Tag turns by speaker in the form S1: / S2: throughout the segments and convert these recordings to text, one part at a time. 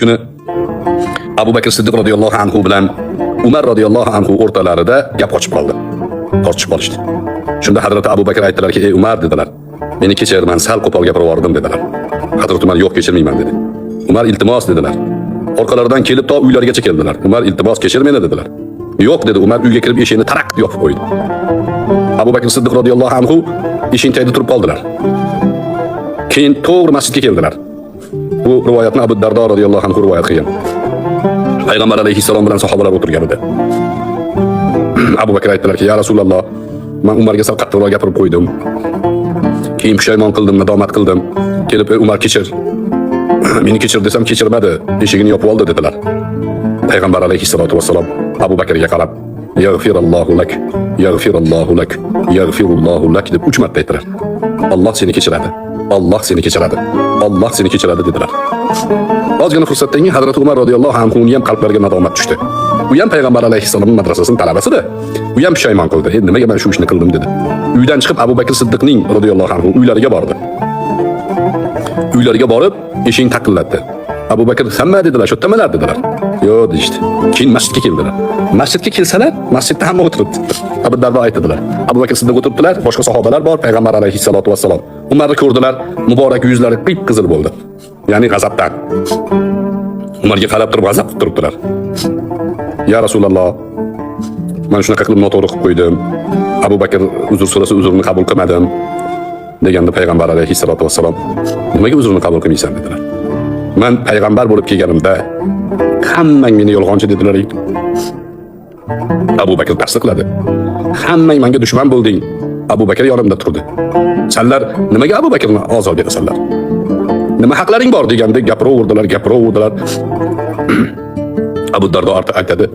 S1: kuni Abu Bakr Siddiq radhiyallohu anhu bilan Umar radhiyallohu anhu o'rtalarida gap qochib qoldi. Tortishib qolishdi. Shunda Hazrat Abu Bakr aytdilarki, "Ey Umar," dedilar. "Meni kechir, men sal qo'pol gapirib yubordim," dedilar. Hazrat Umar, "Yo'q, kechirmayman," dedi. Umar, "Iltimos," dedilar. Orqalaridan kelib to uylarigacha keldilar. Umar, "Iltimos, kechir meni," dedilar. "Yo'q," dedi. Umar uyga kirib eshikni taraq yopib qo'ydi. Abu Bakr Siddiq radhiyallohu anhu eshikning tagida turib qoldilar. Keyin to'g'ri masjidga keldilar. Bu rivoyatni Abu Dardo radhiyallohu anhu rivoyat qilgan. Payg'ambar alayhissalom bilan sahobalar o'tirgan edi. Abu Bakr aytdilarki, "Ya Rasululloh, men Umarga sal qattiqroq gapirib qo'ydim. Keyin pushaymon qildim, nadomat qildim. Kelib, Umar kechir. Meni kechir desam kechirmadi, eshigini yopib oldi," dedilar. Payg'ambar alayhissalatu vassalom Abu Bakrga qarab, "Yaghfirullohu lak, yaghfirullohu lak, yaghfirullohu lak" deb 3 marta aytdilar. "Alloh seni kechiradi. Alloh seni kechiradi. Alloh seni kechiradi," dedilar. Ozgina fursatdan keyin Hazrat Umar radhiyallohu anhu ham qalblariga nadomat tushdi. U ham Payg'ambar alayhissalomning madrasasining talabasida. U ham pushaymon qildi. "Nimaga men shu ishni qildim?" dedi. Uydan chiqib Abu Bakr Siddiqning radhiyallohu anhu uylariga bordi. Uylariga borib, eshikni taqillatdi. Abu Bakr, "Hamma," dedilar, "shu yerdalar," dedilar. "Yo'q," deydi. Keyin masjidga keldilar. Masjidga kelsalar, masjidda hamma o'tiribdi. Abu Dardo aytdilar. Abu Bakr Siddiq o'tiribdilar, boshqa sahobalar bor, Payg'ambar alayhissalatu vassalom. Umarni ko'rdilar, muborak yuzlari qip-qizil bo'ldi. Ya'ni g'azabdan. Umarga qarab turib g'azab qilib turibdilar. "Ya Rasululloh, men shunaqa qilib noto'g'ri qilib qo'ydim. Abu Bakr uzr so'rasa uzrini qabul qilmadim," deganda Payg'ambar alayhissalatu vassalom, "Nimaga uzrini qabul qilmaysan?" dedilar. "Men payg'ambar bo'lib kelganimda hammang meni yolg'onchi dedilar." Abu Bakr tasdiqladi. "Hammang menga dushman bo'lding." Abu Bakr yonimda turdi. "Senlar nimaga Abu Bakrni ozor berasanlar? Nima haqlaring bor?" deganda gapiraverdilar. Abu Dardo aytadi.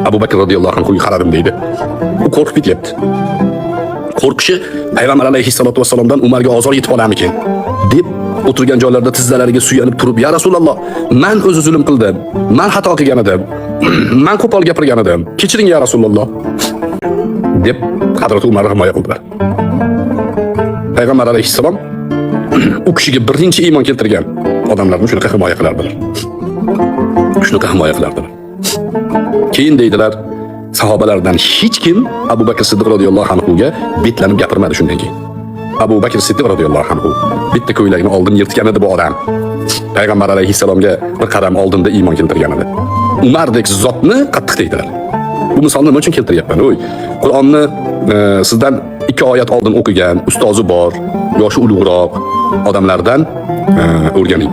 S1: Abu Bakr radhiyallohu anhu qaradim deydi. U qo'rqib ketyapti. Qo'rqishi Payg'ambar alayhissalatu vassalomdan Umarga ozor yetib olarmikin deb o'tirgan joylarida tizzalariga suyanib turib, "Ya Rasululloh, men o'zi zulm qildim. Men xato qilgan edim. Men qo'pol gapirgan edim. Kechiring ya Rasululloh," deb Hazrat Umarni himoya qildilar. Payg'ambar alayhissalom u kishiga birinchi iymon keltirgan odamlarni shunaqa himoya qilardilar. Keyin deydilar, sahobalardan hech kim Abu Bakr Siddiq radhiyallohu anhu ga betlanib gapirmadi shundan keyin. Abu Bakr Siddiq radhiyallohu anhu bitta ko'ylagini oldin yirtgan edi bu odam. Payg'ambar alayhissalomga bir qadam oldinda iymon keltirgan edi. Umardek zotni qattiq deydilar. Bu misolni nima uchun keltiryapman? Qur'onni sizdan 2 oyat oldin o'qigan ustozi bor, yoshi ulug'roq odamlardan o'rganing.